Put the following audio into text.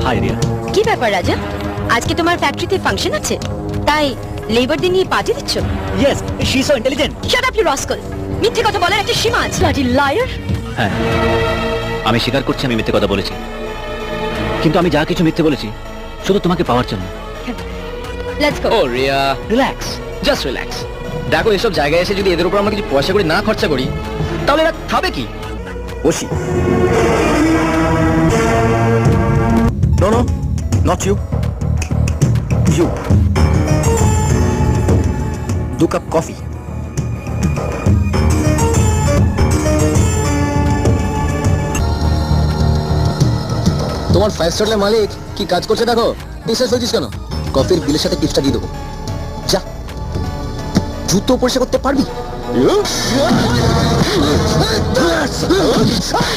High Riya. কি ব্যাপার রাজা, আজকে তোমার ফ্যাক্টরিতে ফাংশন আছে, তাই লেবারদের নিয়ে পার্টি দিচ্ছ? Yes, she is so intelligent. Shut up you rascal, মিথ্যে কথা বলার একটা সীমা আছে। Bloody liar. হ্যাঁ, আমি স্বীকার করছি আমি মিথ্যে কথা বলেছি, কিন্তু আমি যা কিছু মিথ্যে বলেছি শুধু তোমাকে পাওয়ার জন্য। Let's go. ও রিয়া, রিল্যাক্স। Just relax. দেখো এসব জায়গায় এসে যদি এদের উপর আমরা কিছু পয়সা করে না খরচা করি তাহলে এরা খাবে কি? বসি। No, no, not you. You. 2 cup coffee. তোমার 5 স্টারের মালিক কি কাজ করছে দেখো। টিচার ফেলছিস কেন? কফির বিলের সাথে টিপসটা দিয়ে দেবো। যা, জুতো পরিষ্কার করতে পারবি?